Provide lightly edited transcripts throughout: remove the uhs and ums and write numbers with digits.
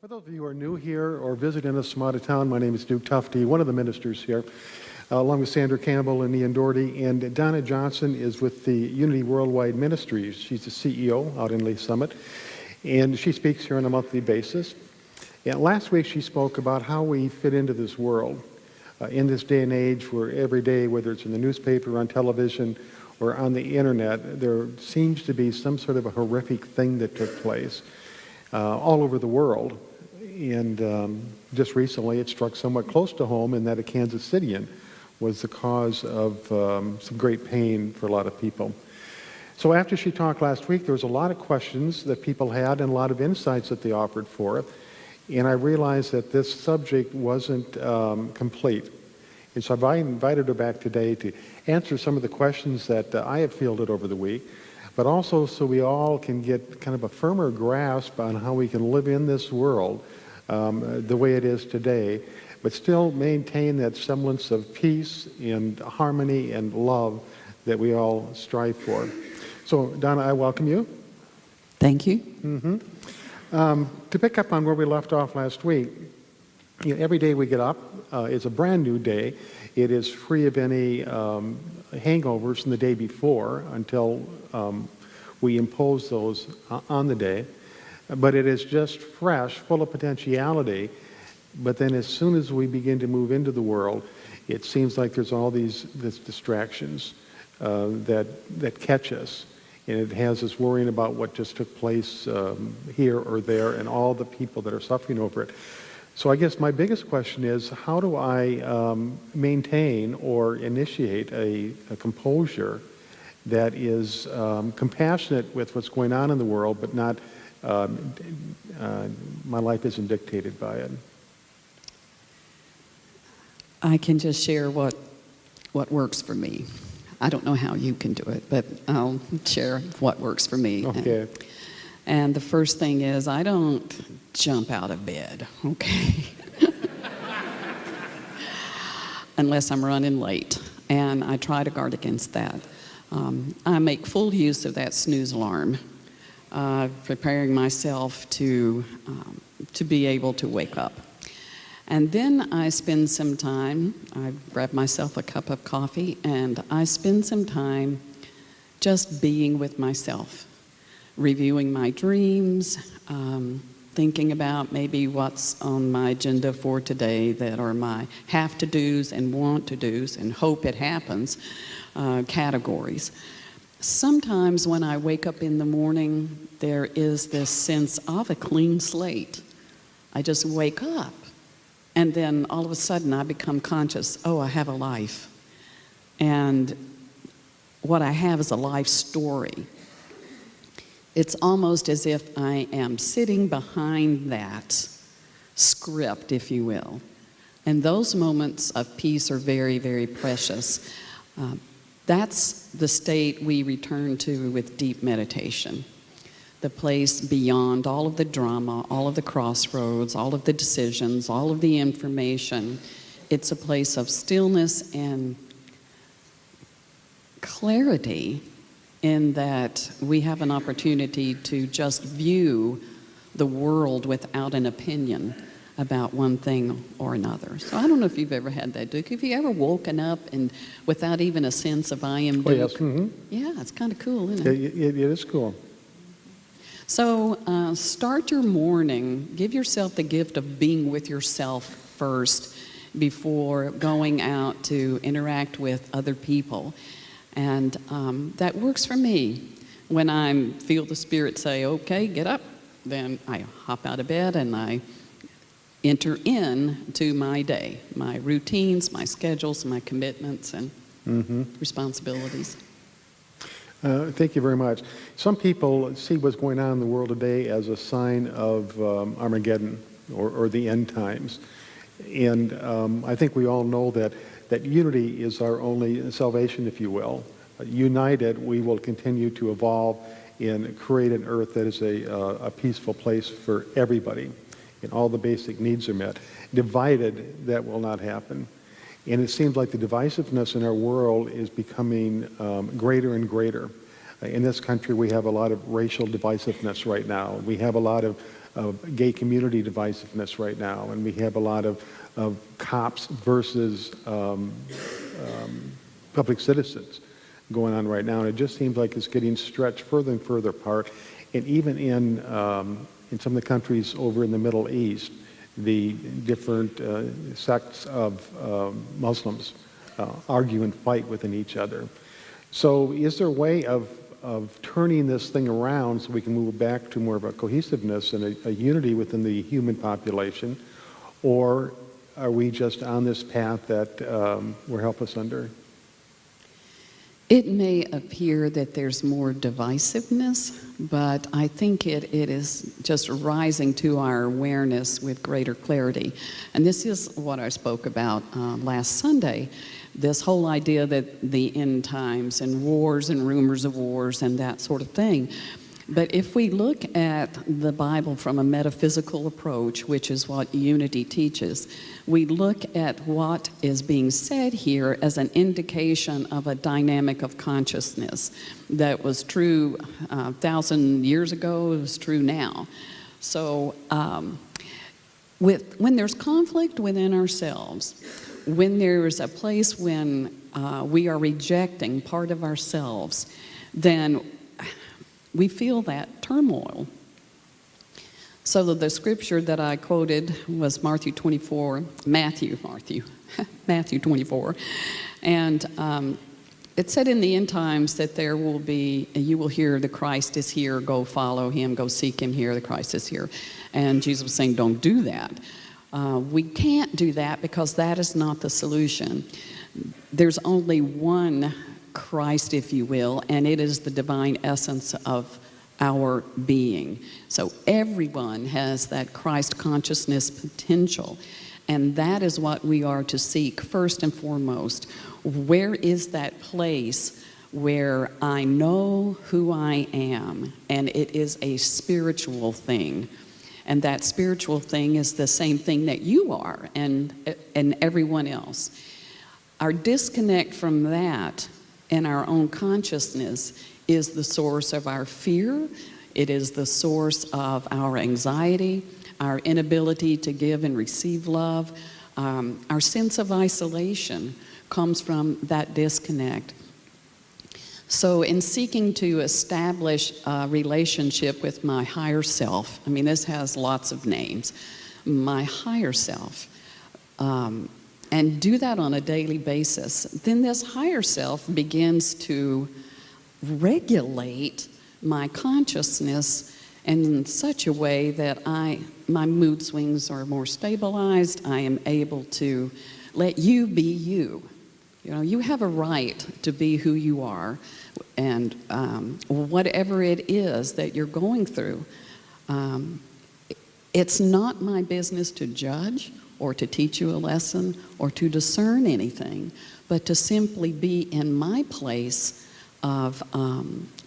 For those of you who are new here or visiting us from out of town, my name is Tufty, one of the ministers here, along with Sandra Campbell and Ian Doherty. And Donna Johnson is with the Unity Worldwide Ministries. She's the CEO out in Lee Summit, and she speaks here on a monthly basis. And last week she spoke about how we fit into this world. In this day and age where every day, whether it's in the newspaper, on television, or on the internet, there seems to be some sort of a horrific thing that took place all over the world. And just recently it struck somewhat close to home in that a Kansas Cityan was the cause of some great pain for a lot of people. So after she talked last week, there was a lot of questions that people had and a lot of insights that they offered forth. And I realized that this subject wasn't complete. And so I invited her back today to answer some of the questions that I have fielded over the week, but also so we all can get kind of a firmer grasp on how we can live in this world the way it is today, but still maintain that semblance of peace and harmony and love that we all strive for. So, Donna, I welcome you. Thank you. To pick up on where we left off last week, every day we get up is a brand new day. It is free of any hangovers from the day before until we impose those on the day. But it is just fresh, full of potentiality. But then as soon as we begin to move into the world, it seems like there's all these distractions that catch us. And it has us worrying about what just took place here or there and all the people that are suffering over it. So I guess my biggest question is, how do I maintain or initiate a composure that is compassionate with what's going on in the world, but not, my life isn't dictated by it? I can just share what works for me. I don't know how you can do it, but I'll share what works for me. Okay. And the first thing is, I don't jump out of bed, okay? Unless I'm running late, and I try to guard against that. I make full use of that snooze alarm, preparing myself to be able to wake up. And then I spend some time, I grab myself a cup of coffee, and I spend some time just being with myself, reviewing my dreams, thinking about maybe what's on my agenda for today that are my have-to-dos and want-to-dos and hope it happens categories. Sometimes when I wake up in the morning, there is this sense of a clean slate. I just wake up. And then all of a sudden I become conscious, oh, I have a life. And what I have is a life story. It's almost as if I am sitting behind that script, if you will. And those moments of peace are very, very precious. That's the state we return to with deep meditation. The place beyond all of the drama, all of the crossroads, all of the decisions, all of the information. It's a place of stillness and clarity in that we have an opportunity to just view the world without an opinion about one thing or another. So I don't know if you've ever had that, Duke. Have you ever woken up and without even a sense of I am Duke? Oh, yes. Mm-hmm. Yeah, it's kind of cool, isn't it? It is cool. So start your morning, give yourself the gift of being with yourself first before going out to interact with other people. And that works for me. When I feel the Spirit say, okay, get up, then I hop out of bed and I enter into my day, my routines, my schedules, my commitments, and responsibilities. Thank you very much. Some people see what's going on in the world today as a sign of Armageddon or the end times. And I think we all know that unity is our only salvation, if you will. United, we will continue to evolve and create an earth that is a peaceful place for everybody, and all the basic needs are met. Divided, that will not happen. And it seems like the divisiveness in our world is becoming greater and greater. In this country, we have a lot of racial divisiveness right now. We have a lot of gay community divisiveness right now, and we have a lot of cops versus public citizens going on right now, and it just seems like it's getting stretched further and further apart. And even in some of the countries over in the Middle East, the different sects of Muslims argue and fight within each other. So is there a way of turning this thing around so we can move back to more of a cohesiveness and a unity within the human population, or are we just on this path that we're helpless under? It may appear that there's more divisiveness, but I think it is just rising to our awareness with greater clarity. And this is what I spoke about last Sunday, this whole idea that the end times and wars and rumors of wars and that sort of thing. But if we look at the Bible from a metaphysical approach, which is what unity teaches, we look at what is being said here as an indication of a dynamic of consciousness that was true 1,000 years ago, is true now. So when there's conflict within ourselves, when there's a place when we are rejecting part of ourselves, then we feel that turmoil. So the scripture that I quoted was Matthew 24. And it said in the end times that you will hear the Christ is here, go follow him, go seek him here, the Christ is here. And Jesus was saying, don't do that. We can't do that because that is not the solution. There's only one Christ, if you will, and it is the divine essence of our being. So everyone has that Christ consciousness potential, and that is what we are to seek first and foremost. Where is that place where I know who I am, and it is a spiritual thing, and that spiritual thing is the same thing that you are and everyone else. Our disconnect from that and our own consciousness is the source of our fear. It is the source of our anxiety, our inability to give and receive love. Our sense of isolation comes from that disconnect. So in seeking to establish a relationship with my higher self, I mean, this has lots of names, my higher self, and do that on a daily basis, then this higher self begins to regulate my consciousness in such a way that my mood swings are more stabilized. I am able to let you be you. You know, you have a right to be who you are, and whatever it is that you're going through, it's not my business to judge or to teach you a lesson, or to discern anything, but to simply be in my place of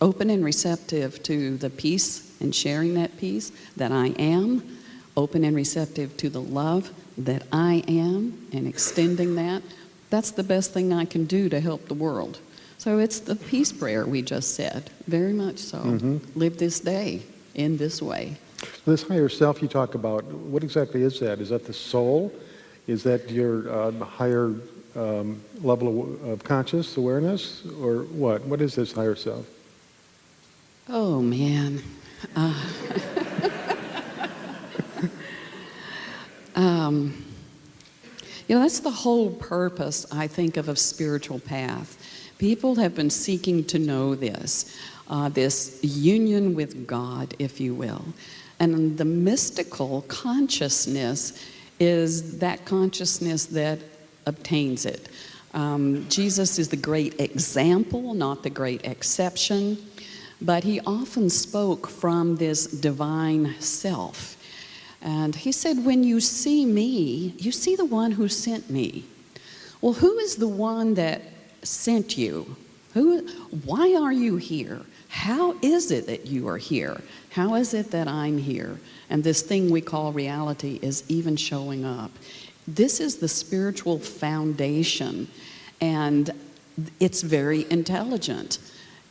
open and receptive to the peace and sharing that peace that I am, open and receptive to the love that I am and extending that. That's the best thing I can do to help the world. So it's the peace prayer we just said, very much so. Mm-hmm. Live this day in this way. This higher self you talk about, what exactly is that? Is that the soul? Is that your higher level of conscious awareness? Or what? What is this higher self? Oh, man. You know, that's the whole purpose, I think, of a spiritual path. People have been seeking to know this, this union with God, if you will. And the mystical consciousness is that consciousness that obtains it. Jesus is the great example, not the great exception, but he often spoke from this divine self. And he said, when you see me, you see the one who sent me. Well, who is the one that sent you? Why are you here? How is it that you are here? How is it that I'm here? And this thing we call reality is even showing up. This is the spiritual foundation, and it's very intelligent.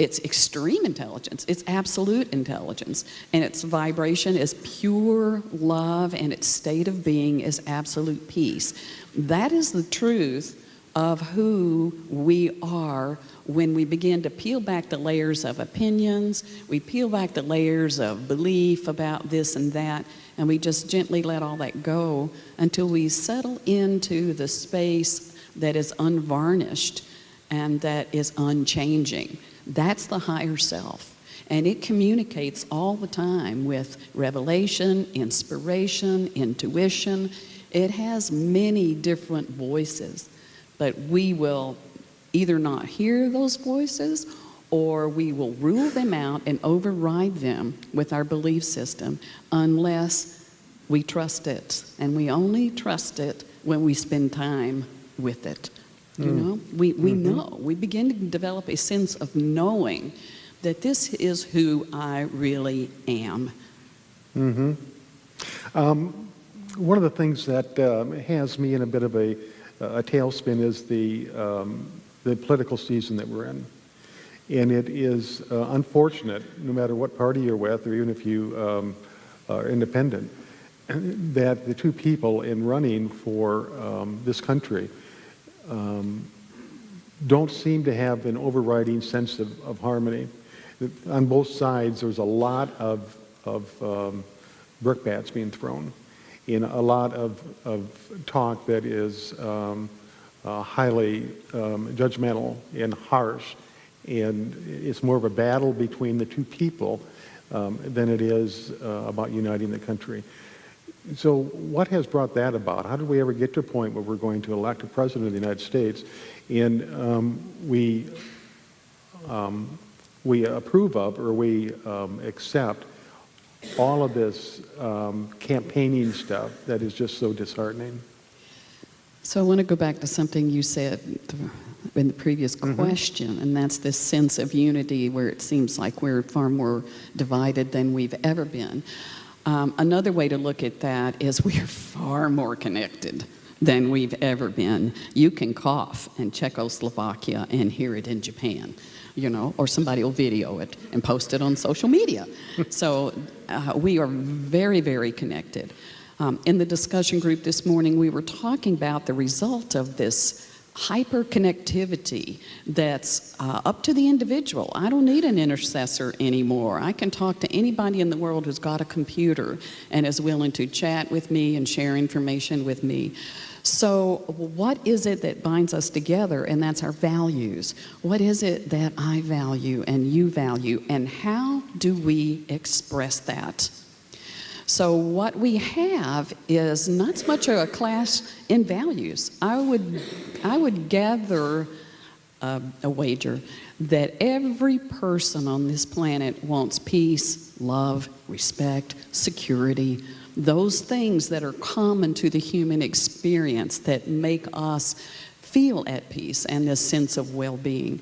It's extreme intelligence. It's absolute intelligence. And its vibration is pure love, and its state of being is absolute peace. That is the truth of who we are when we begin to peel back the layers of opinions, we peel back the layers of belief about this and that, and we just gently let all that go until we settle into the space that is unvarnished and that is unchanging. That's the higher self. And it communicates all the time with revelation, inspiration, intuition. It has many different voices, but we will either not hear those voices, or we will rule them out and override them with our belief system unless we trust it. And we only trust it when we spend time with it. You know, we know. We begin to develop a sense of knowing that this is who I really am. One of the things that has me in a bit of a tailspin is the political season that we're in. And it is unfortunate, no matter what party you're with, or even if you are independent, that the two people in running for this country don't seem to have an overriding sense of harmony. On both sides, there's a lot of brickbats being thrown, and a lot of talk that is highly judgmental and harsh, and it's more of a battle between the two people than it is about uniting the country. So what has brought that about? How did we ever get to a point where we're going to elect a president of the United States and we approve of, or we accept all of this campaigning stuff that is just so disheartening? So I want to go back to something you said in the previous question, and that's this sense of unity where it seems like we're far more divided than we've ever been. Another way to look at that is we're far more connected than we've ever been. You can cough in Czechoslovakia and hear it in Japan, you know, or somebody will video it and post it on social media. So we are very, very connected. In the discussion group this morning, we were talking about the result of this hyperconnectivity that's up to the individual. I don't need an intercessor anymore. I can talk to anybody in the world who's got a computer and is willing to chat with me and share information with me. So what is it that binds us together? And that's our values. What is it that I value and you value? And how do we express that? So what we have is not so much a clash in values. I would gather a wager that every person on this planet wants peace, love, respect, security, those things that are common to the human experience that make us feel at peace and this sense of well-being.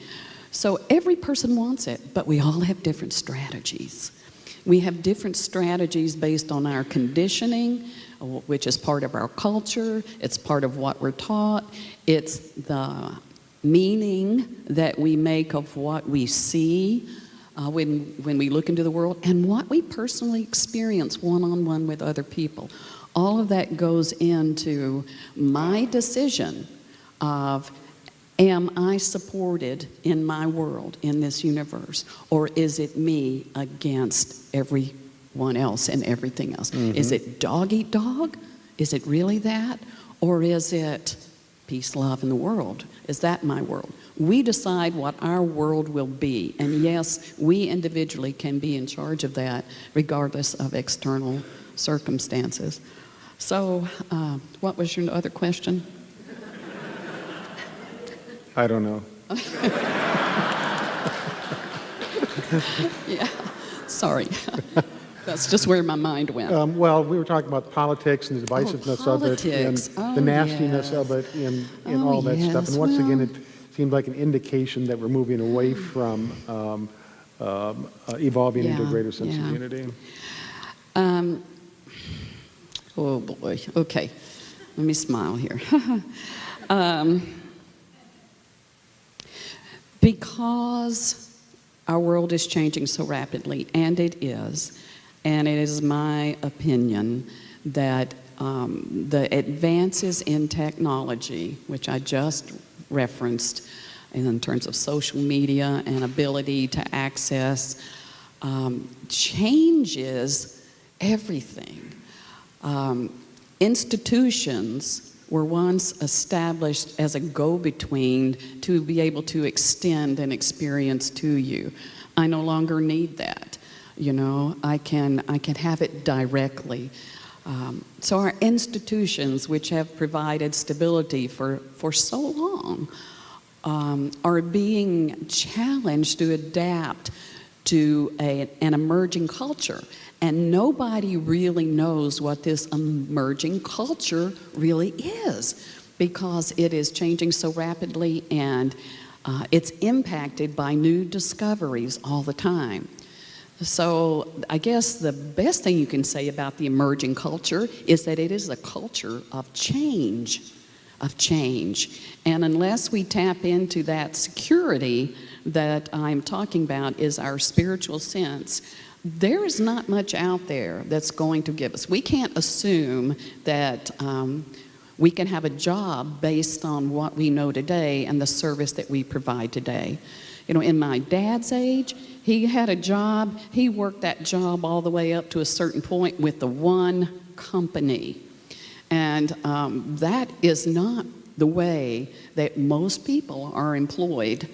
So every person wants it, but we all have different strategies. We have different strategies based on our conditioning, which is part of our culture. It's part of what we're taught. It's the meaning that we make of what we see when we look into the world, and what we personally experience one-on-one with other people. All of that goes into my decision of, am I supported in my world, in this universe, or is it me against everyone else and everything else? Is it dog eat dog? Is it really that? Or is it peace, love, in the world? Is that my world? We decide what our world will be, and yes, we individually can be in charge of that regardless of external circumstances. So, what was your other question? I don't know. Yeah, sorry. That's just where my mind went. Well, we were talking about politics and the divisiveness of it, and the nastiness of it, and all that stuff. And once again, it seemed like an indication that we're moving away from evolving into a greater sense of unity. Oh boy. Okay, let me smile here. Because Our world is changing so rapidly, and it is. And it is my opinion that the advances in technology, which I just referenced in terms of social media and ability to access, changes everything. Institutions were once established as a go-between to be able to extend an experience to you. I no longer need that. You know, I can have it directly. So our institutions, which have provided stability for so long, are being challenged to adapt to an emerging culture. And nobody really knows what this emerging culture really is, because it is changing so rapidly, and it's impacted by new discoveries all the time. So I guess the best thing you can say about the emerging culture is that it is a culture of change. And unless we tap into that security that I'm talking about, is our spiritual sense, there is not much out there that's going to give us. We can't assume that we can have a job based on what we know today and the service that we provide today. You know, in my dad's age, he had a job. He worked that job all the way up to a certain point with the one company. And that is not the way that most people are employed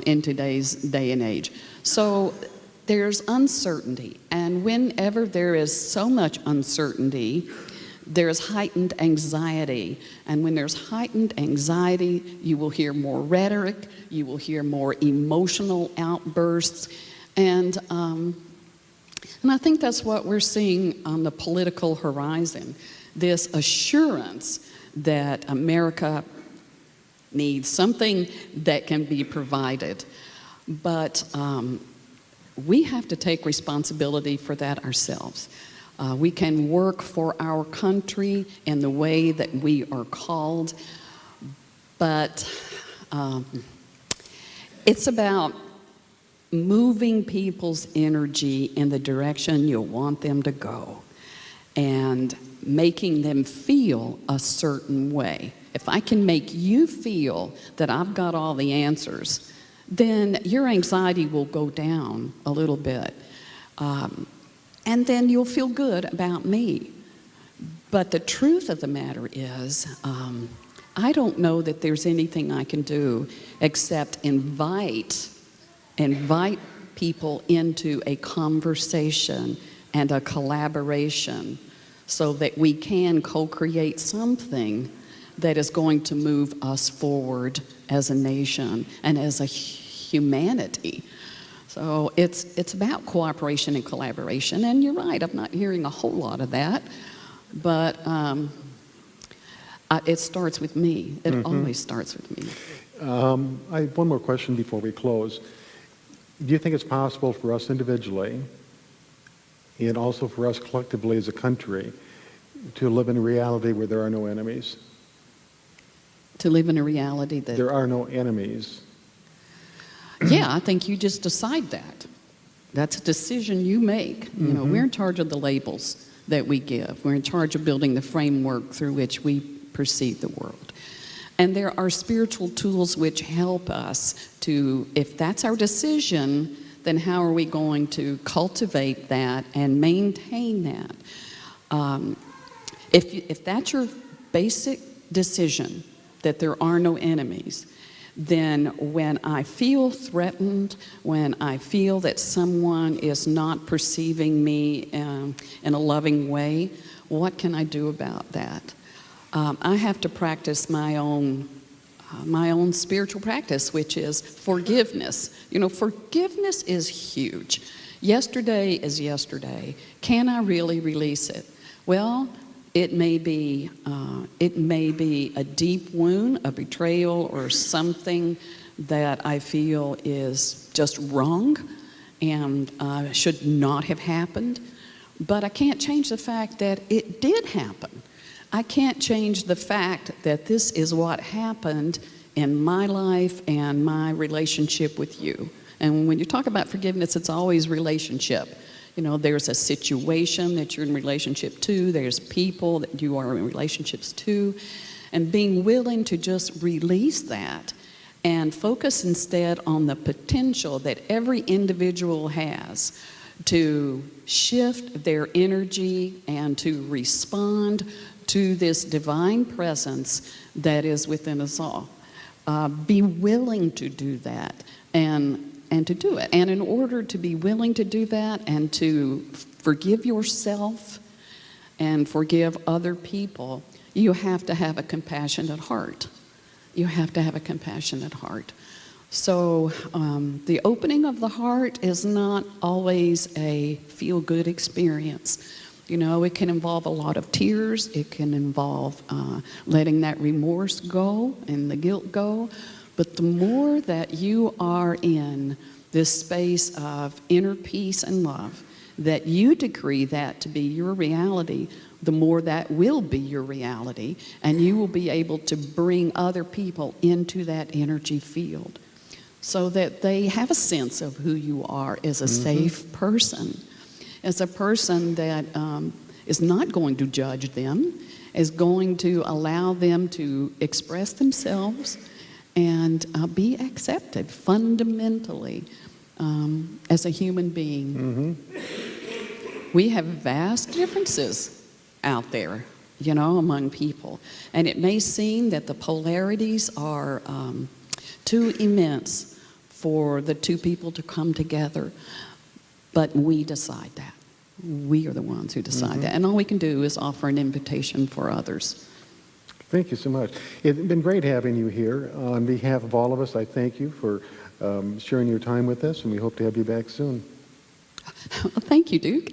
in today's day and age. So there's uncertainty, and whenever there is so much uncertainty, there's heightened anxiety. And when there's heightened anxiety, you will hear more rhetoric, you will hear more emotional outbursts, and I think that's what we're seeing on the political horizon, this assurance that America needs something that can be provided. But we have to take responsibility for that ourselves. We can work for our country in the way that we are called, but it's about moving people's energy in the direction you want them to go and making them feel a certain way. If I can make you feel that I've got all the answers, then your anxiety will go down a little bit. And then you'll feel good about me. But the truth of the matter is, I don't know that there's anything I can do except invite people into a conversation and a collaboration so that we can co-create something that is going to move us forward as a nation and as a humanity. So it's about cooperation and collaboration, and you're right, I'm not hearing a whole lot of that, but it starts with me. It always starts with me. I have one more question before we close. Do you think it's possible for us individually and also for us collectively as a country to live in a reality where there are no enemies? To live in a reality that... There are no enemies. Yeah, I think you just decide that. That's a decision you make. You know, we're in charge of the labels that we give. We're in charge of building the framework through which we perceive the world. And there are spiritual tools which help us to, if that's our decision, then how are we going to cultivate that and maintain that? If that's your basic decision, that there are no enemies, then when I feel threatened, when I feel that someone is not perceiving me in a loving way, what can I do about that? I have to practice my own spiritual practice, which is forgiveness. You know, forgiveness is huge. Yesterday is yesterday. Can I really release it? Well, it may be a deep wound, a betrayal, or something that I feel is just wrong and should not have happened. But I can't change the fact that it did happen. I can't change the fact that this is what happened in my life and my relationship with you. And when you talk about forgiveness, it's always relationship. You know, there's a situation that you're in relationship to, there's people that you are in relationships to, and being willing to just release that and focus instead on the potential that every individual has to shift their energy and to respond to this divine presence that is within us all. Be willing to do that and to do it. And in order to be willing to do that and to forgive yourself and forgive other people, you have to have a compassionate heart. You have to have a compassionate heart. So the opening of the heart is not always a feel-good experience. You know, it can involve a lot of tears. It can involve letting that remorse go and the guilt go. But the more that you are in this space of inner peace and love, that you decree that to be your reality, the more that will be your reality, and you will be able to bring other people into that energy field so that they have a sense of who you are as a safe person, as a person that is not going to judge them, is going to allow them to express themselves and be accepted fundamentally as a human being. We have vast differences out there, you know, among people. And it may seem that the polarities are too immense for the two people to come together, but we decide that. We are the ones who decide that. And all we can do is offer an invitation for others. Thank you so much. It's been great having you here. On behalf of all of us, I thank you for sharing your time with us, and we hope to have you back soon. Well, thank you, Duke.